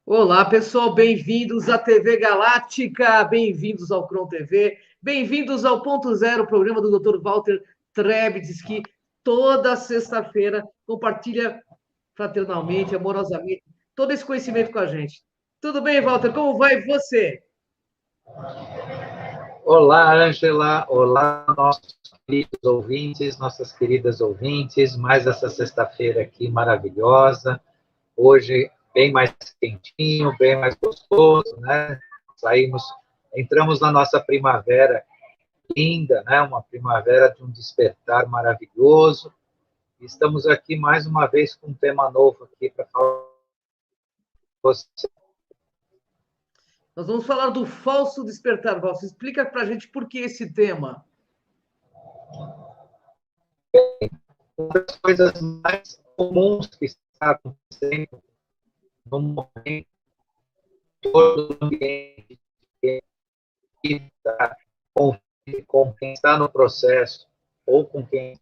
Olá, pessoal, bem-vindos à TV Galáctica, bem-vindos ao Cron TV, bem-vindos ao Ponto Zero, programa do Dr. Walter Trebitsky, toda sexta-feira compartilha fraternalmente, amorosamente, todo esse conhecimento com a gente. Tudo bem, Walter? Como vai você? Olá, Ângela. Olá, nossos queridos ouvintes, nossas queridas ouvintes. Mais essa sexta-feira aqui maravilhosa. Hoje, bem mais quentinho, bem mais gostoso, né? Entramos na nossa primavera linda, né? Uma primavera de um despertar maravilhoso. Estamos aqui mais uma vez com um tema novo aqui para falar com você. Nós vamos falar do falso despertar, Walter. Explica para a gente por que esse tema. Uma das coisas mais comuns que está acontecendo no momento, todo o ambiente que está com quem está no processo ou com quem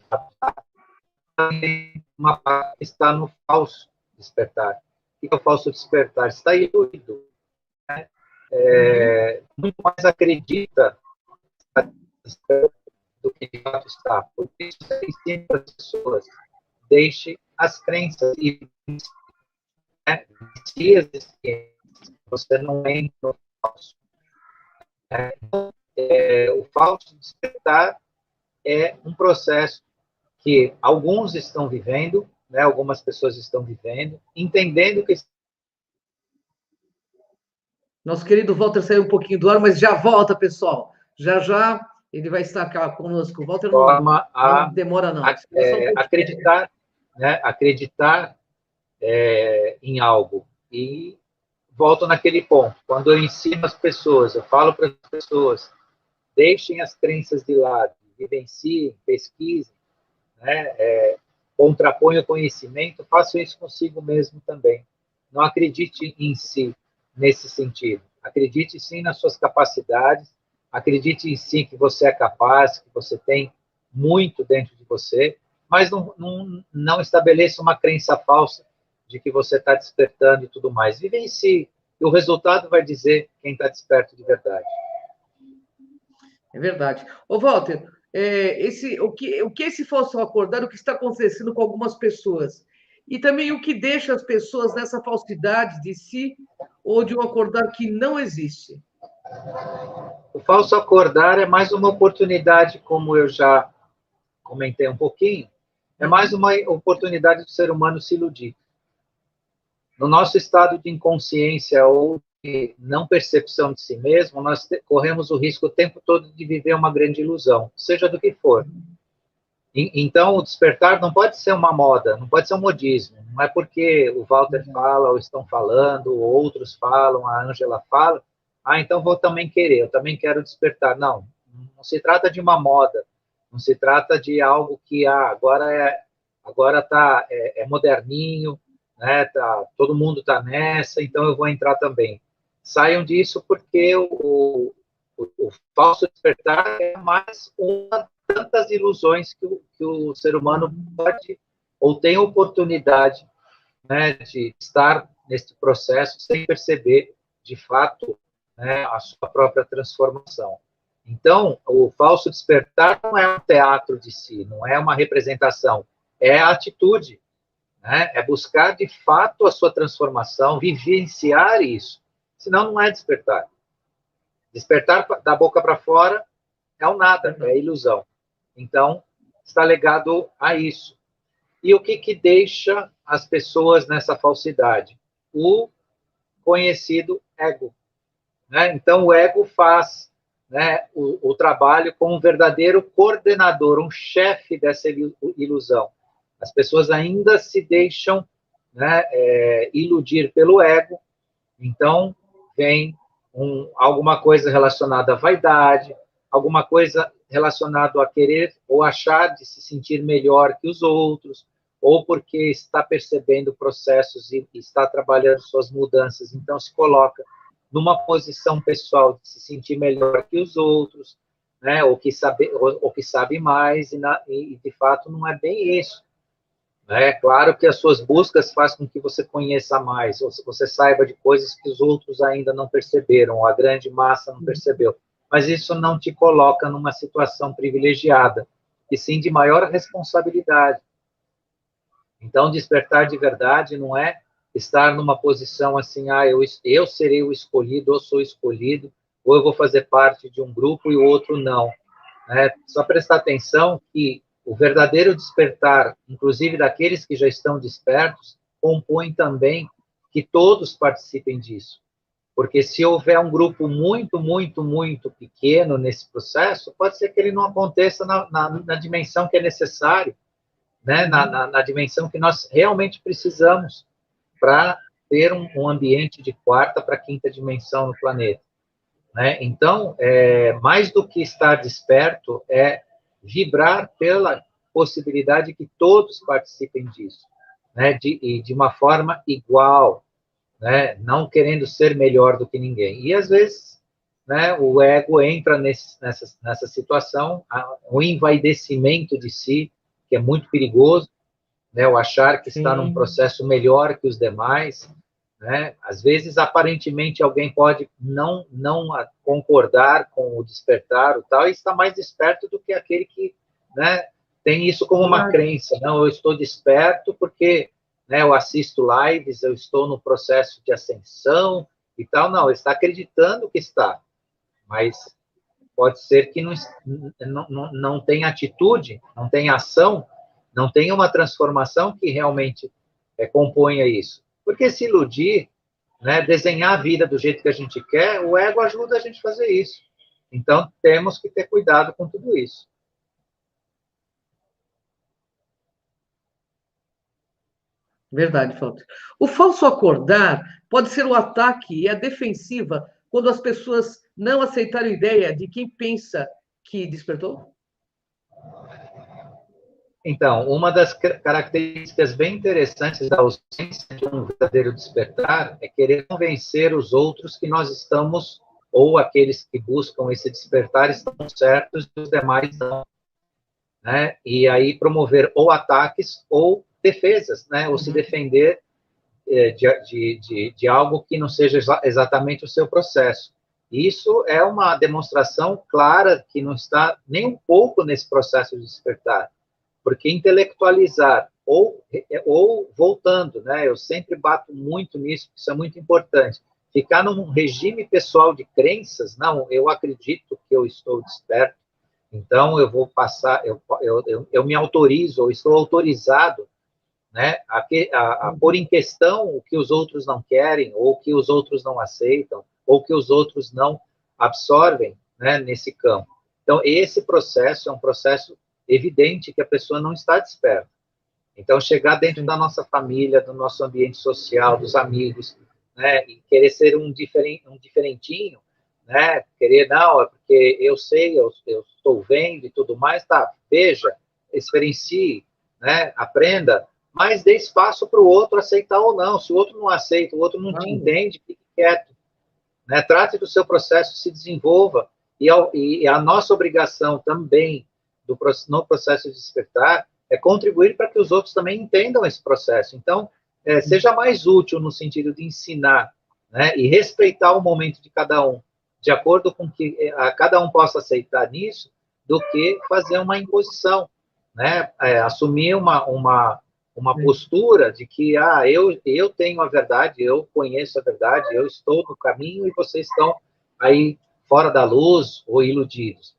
uma parte está no falso despertar. O que é o falso despertar? Está iludido. Né? Muito mais acredita do que de fato está. Por isso, sempre as pessoas deixem as crenças e se existem, você não entra no falso. O falso despertar é um processo que alguns estão vivendo, né, algumas pessoas estão vivendo, entendendo que... Nosso querido Walter saiu um pouquinho do ar, mas já volta, pessoal. Já já ele vai estar conosco. O Walter não demora, não. Acreditar, né, acreditar em algo. E volto naquele ponto. Quando eu ensino as pessoas, eu falo para as pessoas, deixem as crenças de lado, vivenciem, pesquisem, né, contrapõe o conhecimento, faça isso consigo mesmo também. Não acredite em si nesse sentido. Acredite sim nas suas capacidades, acredite em si que você é capaz, que você tem muito dentro de você, mas não estabeleça uma crença falsa de que você está despertando e tudo mais. Vive em si, e o resultado vai dizer quem está desperto de verdade. É verdade. Ô, Walter, o que esse falso acordar, o que está acontecendo com algumas pessoas? E também o que deixa as pessoas nessa falsidade de si ou de um acordar que não existe? O falso acordar é mais uma oportunidade, como eu já comentei um pouquinho, é mais uma oportunidade do ser humano se iludir. No nosso estado de inconsciência ou de não percepção de si mesmo, nós corremos o risco o tempo todo de viver uma grande ilusão, seja do que for. Então, o despertar não pode ser uma moda, não pode ser um modismo. Não é porque o Walter fala, ou estão falando, ou outros falam, a Ângela fala, então vou também querer, eu também quero despertar. Não, não se trata de uma moda, não se trata de algo que agora é moderninho, né? Todo mundo está nessa, então eu vou entrar também. Saiam disso porque o falso despertar é mais uma tantas ilusões que o ser humano pode ou tem oportunidade, né, de estar nesse processo sem perceber, de fato, né, a sua própria transformação. Então, o falso despertar não é um teatro de si, não é uma representação, é a atitude, né? É buscar, de fato, a sua transformação, vivenciar isso. Senão, não é despertar. Despertar da boca para fora é o nada, é ilusão. Então, está ligado a isso. E o que deixa as pessoas nessa falsidade? O conhecido ego. Né? Então, o ego faz, né, o trabalho como um verdadeiro coordenador, um chefe dessa ilusão. As pessoas ainda se deixam, né, iludir pelo ego. Então, vem alguma coisa relacionada à vaidade, alguma coisa relacionada a querer ou achar de se sentir melhor que os outros, ou porque está percebendo processos e está trabalhando suas mudanças, então se coloca numa posição pessoal de se sentir melhor que os outros, né, ou que sabe mais, e de fato não é bem isso. É claro que as suas buscas fazem com que você conheça mais, ou você saiba de coisas que os outros ainda não perceberam, ou a grande massa não percebeu. Mas isso não te coloca numa situação privilegiada, e sim de maior responsabilidade. Então, despertar de verdade não é estar numa posição assim, eu serei o escolhido, ou sou escolhido, ou eu vou fazer parte de um grupo e o outro não. Só prestar atenção que o verdadeiro despertar, inclusive daqueles que já estão despertos, compõe também que todos participem disso. Porque se houver um grupo muito, muito, muito pequeno nesse processo, pode ser que ele não aconteça na dimensão que é necessário, né? Na dimensão que nós realmente precisamos para ter um ambiente de quarta para quinta dimensão no planeta. Né? Então, mais do que estar desperto, é vibrar pela possibilidade que todos participem disso, né? E de uma forma igual, né? Não querendo ser melhor do que ninguém. E, às vezes, né, o ego entra nessa situação, o envaidecimento de si, que é muito perigoso, né? O achar que está num processo melhor que os demais, né? Às vezes, aparentemente, alguém pode não concordar com o despertar, e está mais desperto do que aquele que, né, tem isso como uma crença. Não, eu estou desperto porque, né, eu assisto lives, eu estou no processo de ascensão e tal. Não, ele está acreditando que está, mas pode ser que não tenha atitude, não tenha ação, não tenha uma transformação que realmente componha isso. Porque se iludir, né, desenhar a vida do jeito que a gente quer, o ego ajuda a gente a fazer isso. Então, temos que ter cuidado com tudo isso. Verdade, Walter. O falso acordar pode ser o ataque e a defensiva quando as pessoas não aceitarem a ideia de quem pensa que despertou? Então, uma das características bem interessantes da ausência de um verdadeiro despertar é querer convencer os outros que nós estamos, ou aqueles que buscam esse despertar, estão certos e os demais não. Né? E aí promover ou ataques ou defesas, né? Ou se defender de algo que não seja exatamente o seu processo. Isso é uma demonstração clara que não está nem um pouco nesse processo de despertar. Porque intelectualizar, ou voltando, né? Eu sempre bato muito nisso, isso é muito importante. Ficar num regime pessoal de crenças, não, eu acredito que eu estou desperto, então eu vou passar, eu me autorizo, ou estou autorizado, né, a pôr em questão o que os outros não querem, ou o que os outros não aceitam, ou o que os outros não absorvem, né, nesse campo. Então, esse processo é um processo evidente que a pessoa não está desperta. Então, chegar dentro da nossa família, do nosso ambiente social, dos amigos, né, e querer ser um diferentinho, né, querer, não, é porque eu sei, eu estou vendo e tudo mais, tá, veja, experiencie, né, aprenda, mas dê espaço para o outro aceitar ou não. Se o outro não aceita, o outro não te entende, fique quieto. Né? Trate do seu processo, se desenvolva. E a nossa obrigação também no processo de despertar é contribuir para que os outros também entendam esse processo. Então, seja mais útil no sentido de ensinar, né? E respeitar o momento de cada um, de acordo com que cada um possa aceitar nisso, do que fazer uma imposição, né? Assumir uma postura de que eu tenho a verdade, eu conheço a verdade, eu estou no caminho e vocês estão aí fora da luz ou iludidos.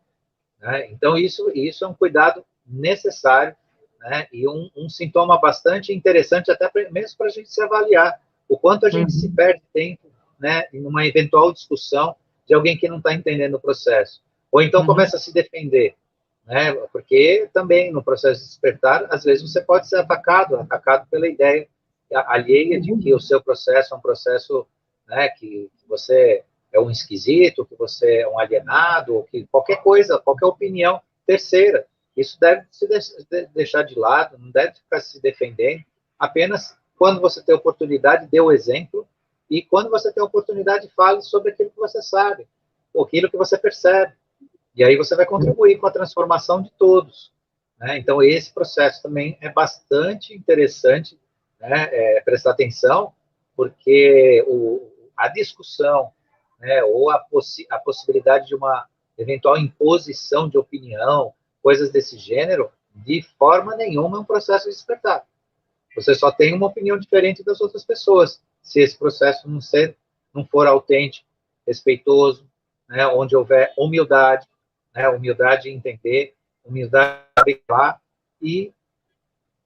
Né? Então, isso é um cuidado necessário, né? E um sintoma bastante interessante, até mesmo para a gente se avaliar o quanto a gente se perde tempo, né, em uma eventual discussão de alguém que não está entendendo o processo. Ou então começa a se defender. Né? Porque também no processo de despertar, às vezes você pode ser atacado pela ideia alheia de que o seu processo é um processo, né, que você é um esquisito, que você é um alienado, ou que qualquer coisa, qualquer opinião terceira. Isso deve se deixar de lado, não deve ficar se defendendo. Apenas quando você tem oportunidade, dê o exemplo, e quando você tem oportunidade, fale sobre aquilo que você sabe, ou aquilo que você percebe. E aí você vai contribuir com a transformação de todos. né? Então, esse processo também é bastante interessante, né, prestar atenção, porque a discussão, né, ou a possibilidade de uma eventual imposição de opinião, coisas desse gênero, de forma nenhuma é um processo de despertar. Você só tem uma opinião diferente das outras pessoas, se esse processo não for autêntico, respeitoso, né, onde houver humildade, né, humildade em entender, humildade em falar, e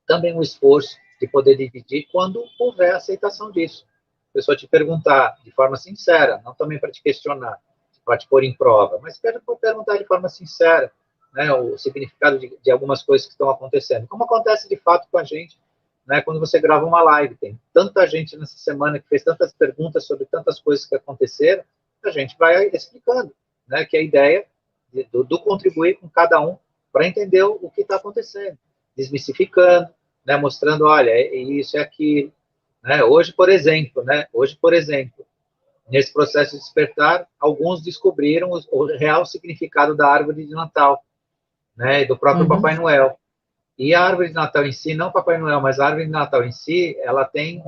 também um esforço de poder dividir quando houver aceitação disso. A pessoa te perguntar de forma sincera, não também para te questionar, para te pôr em prova, mas perguntar de forma sincera, né, o significado de algumas coisas que estão acontecendo. Como acontece de fato com a gente, né, quando você grava uma live. Tem tanta gente nessa semana que fez tantas perguntas sobre tantas coisas que aconteceram, a gente vai explicando, né, que a ideia do contribuir com cada um para entender o que está acontecendo, desmistificando, né, mostrando, olha, isso é aquilo. Né? Hoje, por exemplo, nesse processo de despertar, alguns descobriram o real significado da árvore de Natal, né, e do próprio Papai Noel. E a árvore de Natal em si, não Papai Noel, mas a árvore de Natal em si, ela tem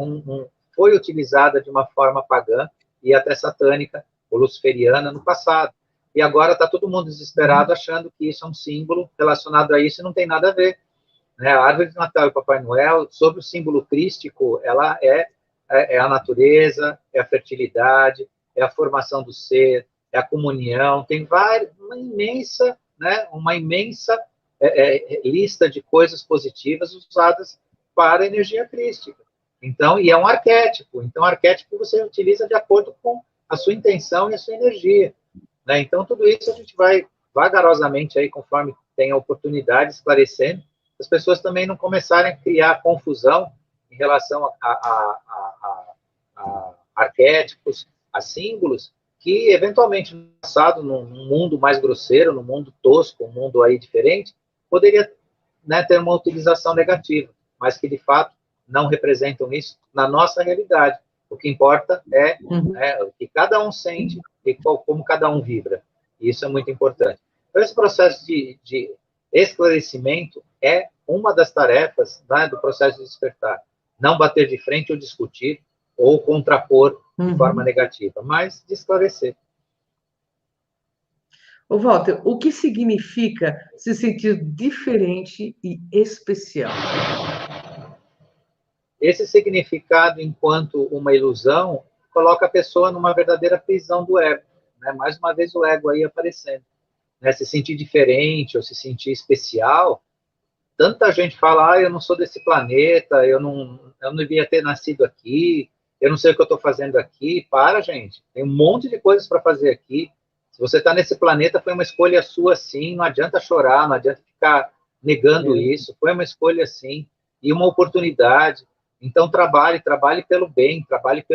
foi utilizada de uma forma pagã e até satânica, ou luciferiana, no passado. E agora está todo mundo desesperado achando que isso é um símbolo relacionado a isso e não tem nada a ver. Né? A árvore de Natal e Papai Noel, sobre o símbolo crístico, ela é a natureza, é a fertilidade, é a formação do ser, é a comunhão, tem uma imensa lista de coisas positivas usadas para a energia crística. Então, e é um arquétipo. Então, arquétipo você utiliza de acordo com a sua intenção e a sua energia. Né? Então, tudo isso a gente vai vagarosamente, aí, conforme tem a oportunidade, esclarecendo, as pessoas também não começarem a criar confusão em relação a arquétipos, a símbolos, que, eventualmente, no passado, num mundo mais grosseiro, num mundo tosco, um mundo aí diferente, poderia, né, ter uma utilização negativa, mas que, de fato, não representam isso na nossa realidade. O que importa é, o que cada um sente e como cada um vibra. E isso é muito importante. Então, esse processo de esclarecimento é uma das tarefas, né, do processo de despertar. Não bater de frente ou discutir ou contrapor de forma negativa, mas de esclarecer. Ô, Walter, o que significa se sentir diferente e especial? Esse significado, enquanto uma ilusão, coloca a pessoa numa verdadeira prisão do ego. Né? Mais uma vez o ego aí aparecendo. Né? Se sentir diferente ou se sentir especial, tanta gente fala, eu não sou desse planeta, eu não devia ter nascido aqui, eu não sei o que eu estou fazendo aqui. Para, gente, tem um monte de coisas para fazer aqui. Se você está nesse planeta, foi uma escolha sua, sim, não adianta chorar, não adianta ficar negando isso, foi uma escolha, sim, e uma oportunidade. Então, trabalhe pelo bem, trabalhe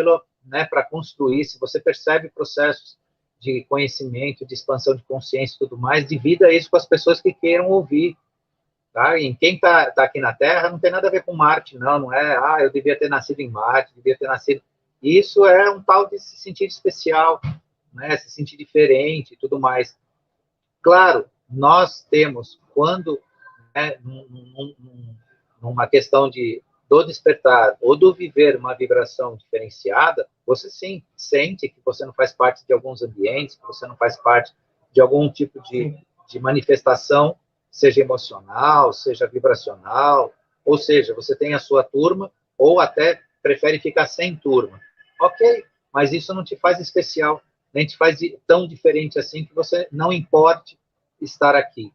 né, para construir. Se você percebe processos de conhecimento, de expansão de consciência e tudo mais, divida isso com as pessoas que queiram ouvir. Tá? E quem tá aqui na Terra não tem nada a ver com Marte, não é, eu devia ter nascido em Marte, devia ter nascido... Isso é um tal de se sentir especial, né? Se sentir diferente e tudo mais. Claro, nós temos, quando, né, numa questão do despertar ou do viver uma vibração diferenciada, você sim sente que você não faz parte de alguns ambientes, que você não faz parte de algum tipo de manifestação, seja emocional, seja vibracional, ou seja, você tem a sua turma, ou até prefere ficar sem turma. Ok, mas isso não te faz especial, nem te faz tão diferente assim que você não importe estar aqui.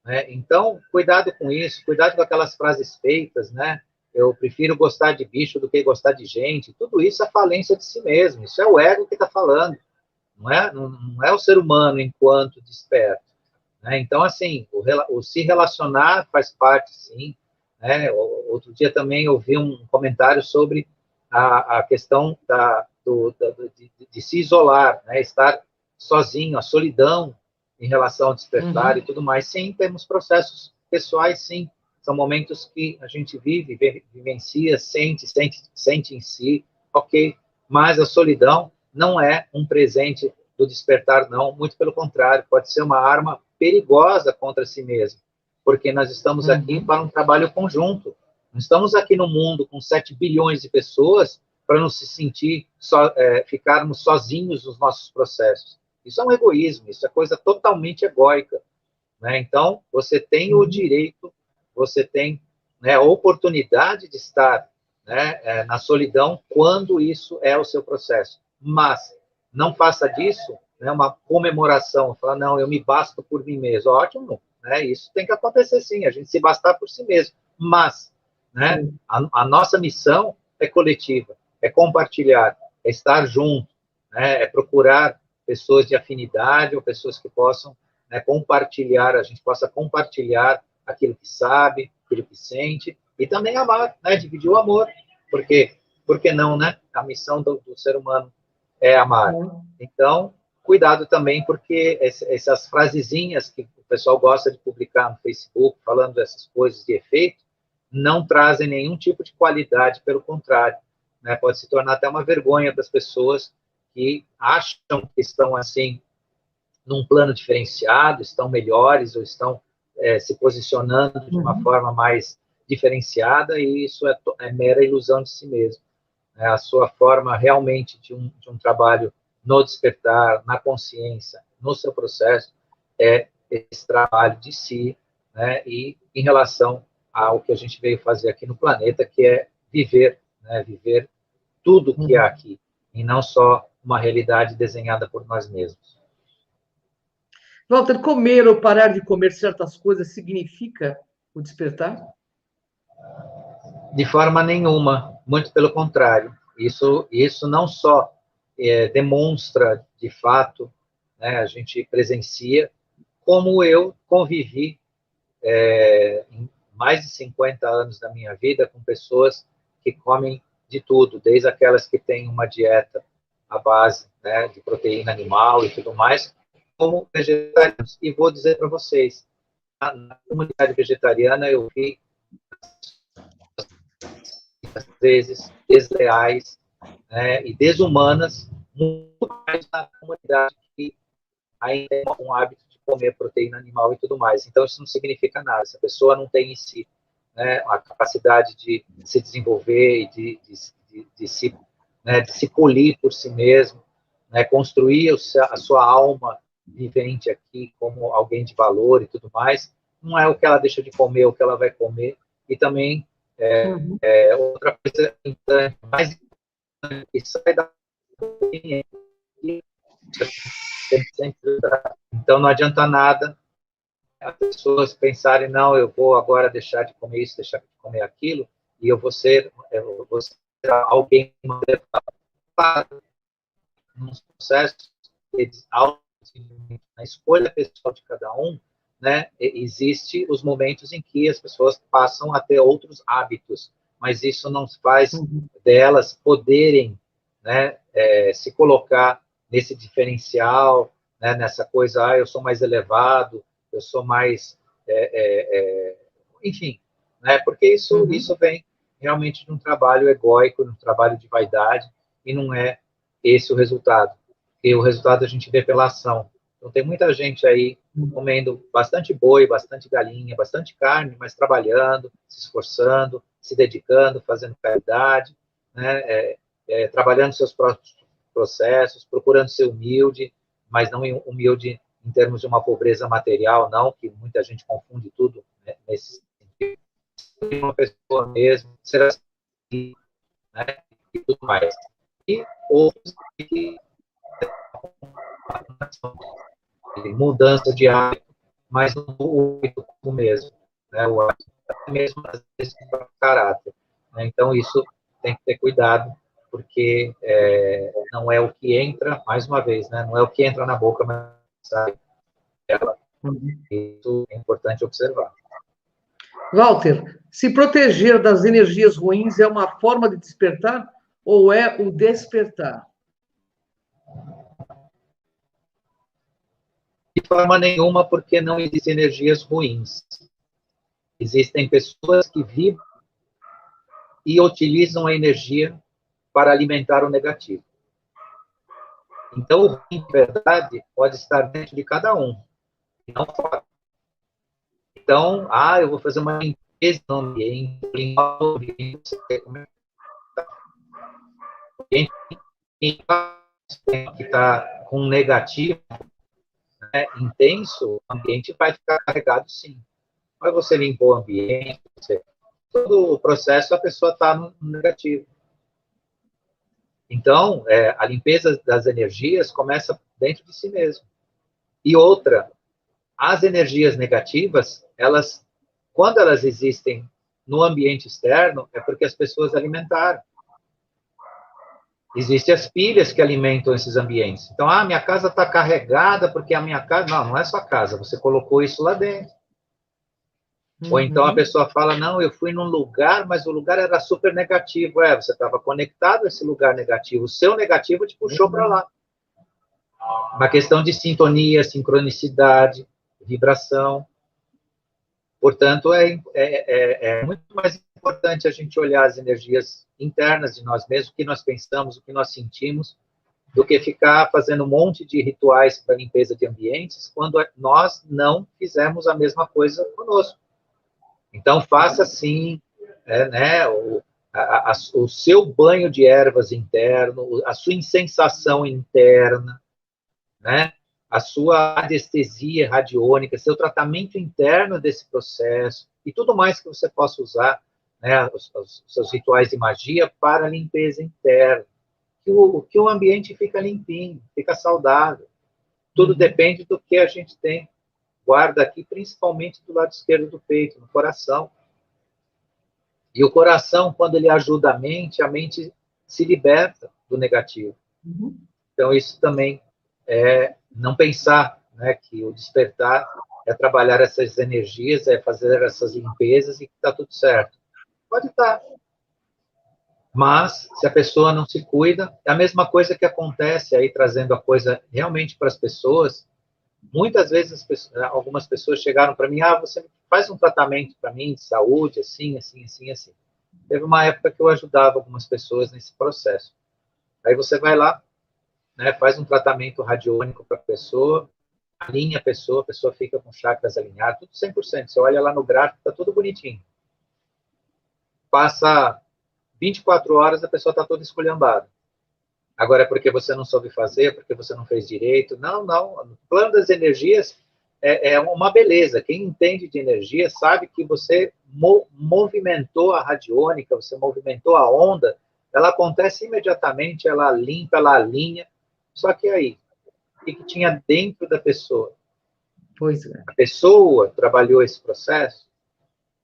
Né? Então, cuidado com isso, cuidado com aquelas frases feitas, né? Eu prefiro gostar de bicho do que gostar de gente. Tudo isso é falência de si mesmo, isso é o ego que está falando, não é o ser humano enquanto desperto. Né? Então, assim, o se relacionar faz parte, sim. Né? Outro dia também ouvi um comentário sobre a questão de se isolar, né? Estar sozinho, a solidão em relação ao despertar e tudo mais. Sim, temos processos pessoais, sim. São momentos que a gente vivencia, sente em si, ok. Mas a solidão não é um presente do despertar, não. Muito pelo contrário, pode ser uma arma perigosa contra si mesmo. porque nós estamos aqui para um trabalho conjunto. Não estamos aqui no mundo com 7 bilhões de pessoas para não se sentir, ficarmos sozinhos nos nossos processos. Isso é um egoísmo, isso é coisa totalmente egóica, né? Então, você tem o direito, você tem, né, a oportunidade de estar, né, na solidão quando isso é o seu processo. Mas não faça disso, né, uma comemoração, falar, não, eu me basto por mim mesmo. Ótimo, né? Isso tem que acontecer sim, a gente se bastar por si mesmo. Mas, né, a nossa missão é coletiva, é compartilhar, é estar junto, né, é procurar pessoas de afinidade ou pessoas que possam, né, compartilhar, a gente possa compartilhar aquilo que sabe, aquilo que sente, e também amar, né, dividir o amor, porque, por que não, né? A missão do ser humano é amar. Então, cuidado também, porque essas frasezinhas que o pessoal gosta de publicar no Facebook, falando dessas coisas de efeito, não trazem nenhum tipo de qualidade, pelo contrário, né? Pode se tornar até uma vergonha para as pessoas que acham que estão, assim, num plano diferenciado, estão melhores ou estão se posicionando de uma forma mais diferenciada, e isso é mera ilusão de si mesmo. A sua forma realmente de um trabalho no despertar, na consciência, no seu processo, é esse trabalho de si, né, e em relação ao que a gente veio fazer aqui no planeta, que é viver, né, viver tudo que há aqui, e não só uma realidade desenhada por nós mesmos. Walter, comer ou parar de comer certas coisas significa o despertar? De forma nenhuma, muito pelo contrário. Isso não só demonstra, de fato, né, a gente presencia, como eu convivi em mais de 50 anos da minha vida com pessoas que comem de tudo, desde aquelas que têm uma dieta à base, né, de proteína animal e tudo mais, como vegetarianos. E vou dizer para vocês, na comunidade vegetariana eu vi, às vezes, desleais, né, e desumanas, muito mais na comunidade que ainda tem um hábito de comer proteína animal e tudo mais. Então, isso não significa nada. Essa pessoa não tem em si, né, a capacidade de se desenvolver e de se polir por si mesmo, né, construir a sua alma vivente aqui como alguém de valor e tudo mais. Não é o que ela deixa de comer, o que ela vai comer. E também, outra coisa mais importante, que sai da cozinha, então, não adianta nada as pessoas pensarem, não, eu vou agora deixar de comer isso, deixar de comer aquilo, e eu vou ser alguém nos processos na escolha pessoal de cada um, né, existe os momentos em que as pessoas passam a ter outros hábitos, mas isso não faz delas poderem, né, se colocar nesse diferencial, né, nessa coisa, eu sou mais elevado, eu sou mais, enfim, né, porque isso vem realmente de um trabalho egóico, de um trabalho de vaidade, e não é esse o resultado. E o resultado a gente vê pela ação. Então, tem muita gente aí comendo bastante boi, bastante galinha, bastante carne, mas trabalhando, se esforçando, se dedicando, fazendo caridade, né, trabalhando seus próprios processos, procurando ser humilde, mas não humilde em termos de uma pobreza material, não, que muita gente confunde tudo, né, nesse sentido. Uma pessoa mesmo, ser assim, né, e tudo mais. E outros que mudança de hábito, mas não o hábito mesmo, né, o hábito mesmo, às vezes, para caráter. Né? Então, isso tem que ter cuidado, porque não é o que entra, mais uma vez, né, não é o que entra na boca, mas sai dela. Isso é importante observar. Walter, se proteger das energias ruins é uma forma de despertar ou é o despertar? De forma nenhuma, porque não existem energias ruins. Existem pessoas que vibram e utilizam a energia para alimentar o negativo. Então, o ruim, de verdade, pode estar dentro de cada um, e não fora. Então, eu vou fazer uma limpeza no ambiente, limpar o ambiente, você quer comer. O ambiente que está com negativo, né, intenso, o ambiente vai ficar carregado sim. Mas você limpou o ambiente, todo o processo a pessoa está no negativo. Então, a limpeza das energias começa dentro de si mesmo. E outra, as energias negativas, quando elas existem no ambiente externo, é porque as pessoas alimentaram. Existem as pilhas que alimentam esses ambientes. Então, minha casa está carregada porque a minha casa... Não, não é sua casa, você colocou isso lá dentro. Ou então a pessoa fala, não, eu fui num lugar, mas o lugar era super negativo. Você estava conectado a esse lugar negativo. O seu negativo te puxou para lá. Uma questão de sintonia, sincronicidade, vibração. Portanto, é muito mais importante a gente olhar as energias internas de nós mesmos, o que nós pensamos, o que nós sentimos, do que ficar fazendo um monte de rituais para limpeza de ambientes, quando nós não fizemos a mesma coisa conosco. Então, faça sim, né, o seu banho de ervas interno, a sua incensação interna, né, a sua anestesia radiônica, seu tratamento interno desse processo, e tudo mais que você possa usar, né, os seus rituais de magia para a limpeza interna. Que o ambiente fica limpinho, fica saudável. Tudo depende do que a gente tem. Guarda aqui, principalmente do lado esquerdo do peito, no coração. E o coração, quando ele ajuda a mente se liberta do negativo. Então, isso também é não pensar, né, que o despertar é trabalhar essas energias, é fazer essas limpezas e que está tudo certo. Pode estar. Mas, se a pessoa não se cuida, é a mesma coisa que acontece aí, trazendo a coisa realmente para as pessoas. Muitas vezes, algumas pessoas chegaram para mim, você faz um tratamento para mim de saúde, assim, assim, assim, assim. Teve uma época que eu ajudava algumas pessoas nesse processo. Aí você vai lá, né, faz um tratamento radiônico para a pessoa, alinha a pessoa fica com chakras alinhados, tudo 100%. Você olha lá no gráfico, está tudo bonitinho. Passa 24 horas, a pessoa está toda esculhambada. Agora, é porque você não soube fazer, porque você não fez direito. Não, não. O plano das energias é uma beleza. Quem entende de energia sabe que você movimentou a radiônica, você movimentou a onda, ela acontece imediatamente, ela limpa, ela alinha. Só que aí, o que tinha dentro da pessoa? Pois é. A pessoa trabalhou esse processo.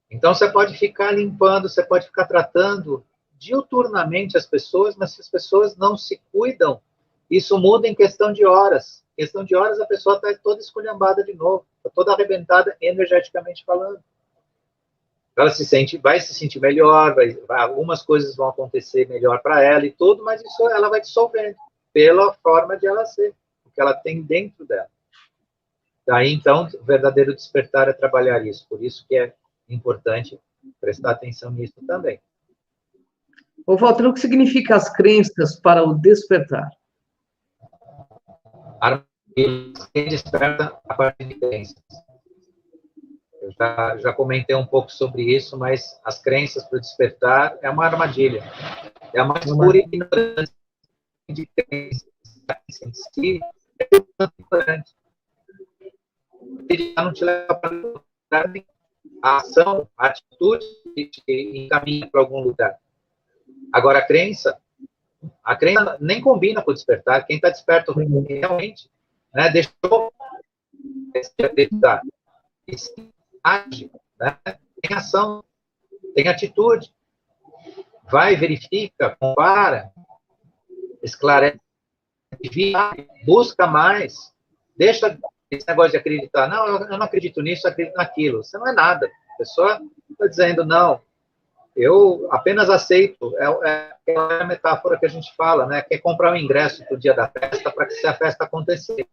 Então, você pode ficar limpando, você pode ficar tratando diuturnamente as pessoas, mas se as pessoas não se cuidam, isso muda em questão de horas. Em questão de horas, a pessoa está toda esculhambada de novo, está toda arrebentada energeticamente falando. Ela vai se sentir melhor, algumas coisas vão acontecer melhor para ela e tudo, mas isso ela vai dissolvendo pela forma de ela ser, o que ela tem dentro dela. Daí, então, o verdadeiro despertar é trabalhar isso. Por isso que é importante prestar atenção nisso também. Ô, Walter, o que significa as crenças para o despertar? Quem desperta a partir de crenças. Eu já comentei um pouco sobre isso, mas as crenças para o despertar é uma armadilha. É a mais pura ignorância de crenças em si, é ignorante. Ele não te leva para lugar nenhum. A ação, a atitude te encaminha para algum lugar. Agora, a crença nem combina com o despertar. Quem está desperto realmente, né, deixou de acreditar. E se age, né, tem ação, tem atitude. Vai, verifica, compara, esclarece, busca mais. Deixa esse negócio de acreditar. Não, eu não acredito nisso, eu acredito naquilo. Você não é nada. A pessoa está dizendo, não, eu apenas aceito. É a metáfora que a gente fala, né? Quer comprar um ingresso para o dia da festa para que a festa acontecer.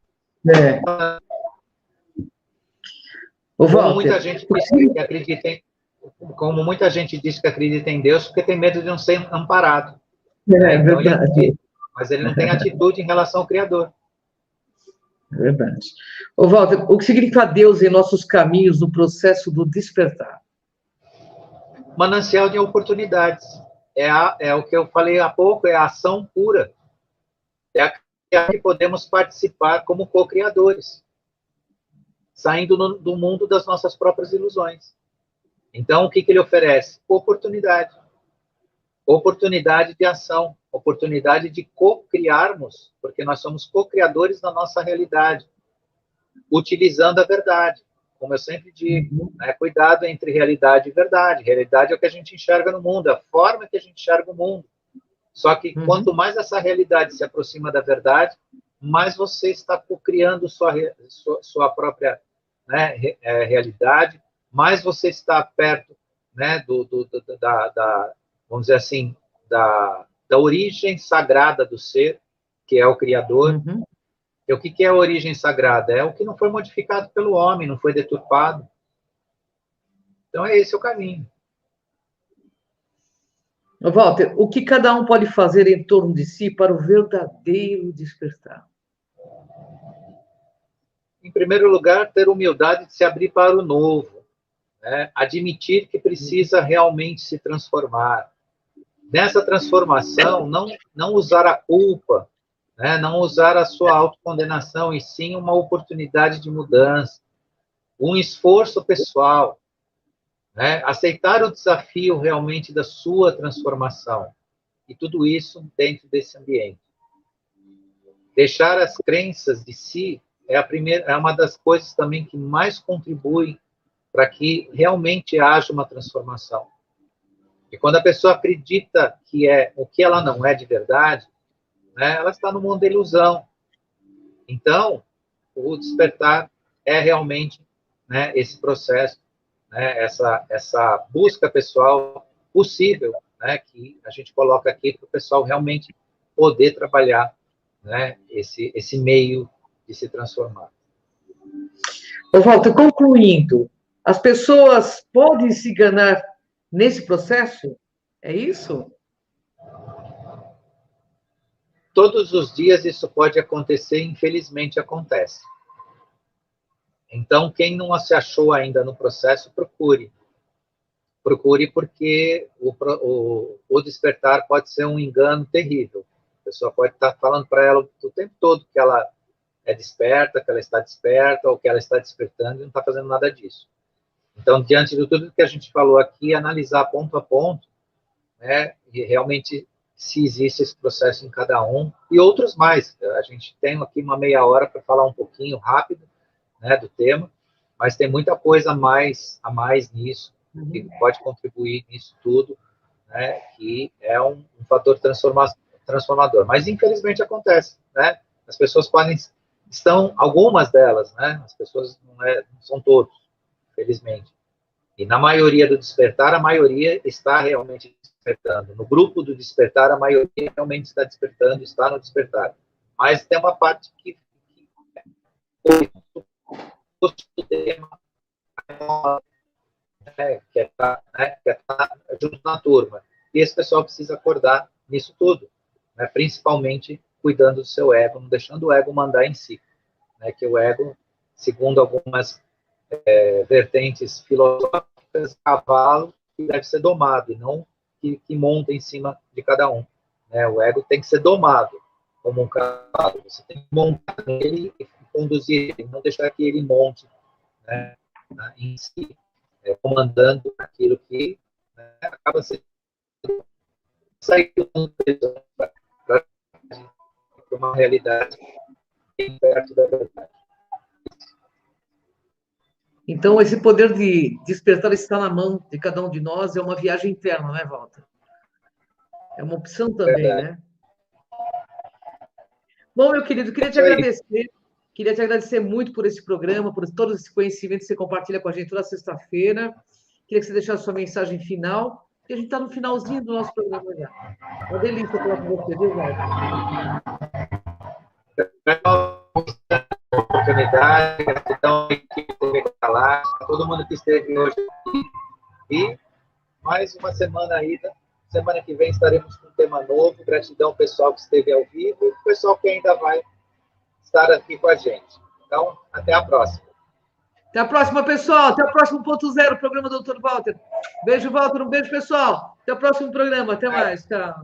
Como muita gente diz que acredita em Deus porque tem medo de não ser amparado. É verdade. Mas ele não tem atitude em relação ao Criador. É verdade. Ô, Walter, o que significa Deus em nossos caminhos no processo do despertar? Manancial de oportunidades. É o que eu falei há pouco, é a ação pura. É a que podemos participar como co-criadores, saindo do mundo das nossas próprias ilusões. Então, o que ele oferece? Oportunidade. Oportunidade de ação, oportunidade de co-criarmos, porque nós somos co-criadores da nossa realidade, utilizando a verdade. Como eu sempre digo, né? Cuidado entre realidade e verdade. Realidade é o que a gente enxerga no mundo, a forma que a gente enxerga o mundo. Só que quanto mais essa realidade se aproxima da verdade, mais você está co-criando sua própria, né, realidade, mais você está perto, né, vamos dizer assim, da origem sagrada do ser, que é o Criador. E o que é a origem sagrada? É o que não foi modificado pelo homem, não foi deturpado. Então, é esse o caminho. Walter, o que cada um pode fazer em torno de si para o verdadeiro despertar? Em primeiro lugar, ter humildade de se abrir para o novo, né? Admitir que precisa realmente se transformar. Nessa transformação, não usar a culpa, né? Não usar a sua autocondenação, e sim uma oportunidade de mudança, um esforço pessoal, né? Aceitar o desafio realmente da sua transformação, e tudo isso dentro desse ambiente. Deixar as crenças de si é uma das coisas também que mais contribui para que realmente haja uma transformação. E quando a pessoa acredita que é o que ela não é de verdade, né, ela está no mundo da ilusão. Então, o despertar é realmente, né, esse processo, né, essa busca pessoal possível, né, que a gente coloca aqui para o pessoal realmente poder trabalhar, né, esse meio de se transformar. Ô, Walter, concluindo, as pessoas podem se enganar nesse processo? É isso? Todos os dias isso pode acontecer, infelizmente acontece. Então, quem não se achou ainda no processo, procure. Procure, porque o despertar pode ser um engano terrível. A pessoa pode estar falando para ela o tempo todo que ela é desperta, que ela está desperta, ou que ela está despertando, e não está fazendo nada disso. Então, diante de tudo que a gente falou aqui, analisar ponto a ponto, né, e realmente se existe esse processo em cada um, e outros mais. A gente tem aqui uma meia hora para falar um pouquinho rápido, né, do tema, mas tem muita coisa a mais nisso, que pode contribuir nisso tudo, né, que é um fator transformador. Mas, infelizmente, acontece, né? As pessoas algumas delas, né? As pessoas não são todos, felizmente. E na maioria do despertar, a maioria está realmente despertando. No grupo do despertar, a maioria realmente está despertando, está no despertar. Mas tem uma parte que do tema, né, que é estar junto na turma. E esse pessoal precisa acordar nisso tudo, né, principalmente cuidando do seu ego, não deixando o ego mandar em si. Né, que o ego, segundo algumas vertentes filosóficas, cavalo que deve ser domado, e não que monta em cima de cada um. Né? O ego tem que ser domado como um cavalo. Você tem que montar nele e conduzir ele, não deixar que ele monte, né, em si, comandando aquilo que, né, acaba sendo sair do mundo para uma realidade bem perto da verdade. Então, esse poder de despertar está na mão de cada um de nós, é uma viagem interna, né, Walter? É uma opção também, né? Bom, meu querido, queria te agradecer muito por esse programa, por todo esse conhecimento que você compartilha com a gente toda sexta-feira. Queria que você deixasse sua mensagem final, e a gente está no finalzinho do nosso programa já. Uma delícia falar com você, viu, Walter? Oportunidade, gratidão à equipe TV Galáctica, todo mundo que esteve hoje aqui. E mais uma semana aí, semana que vem estaremos com um tema novo. Gratidão ao pessoal que esteve ao vivo e o pessoal que ainda vai estar aqui com a gente. Então, até a próxima. Até a próxima, pessoal. Até o próximo Ponto Zero, programa do Dr. Walter. Beijo, Walter. Um beijo, pessoal. Até o próximo programa. Até mais. Tchau.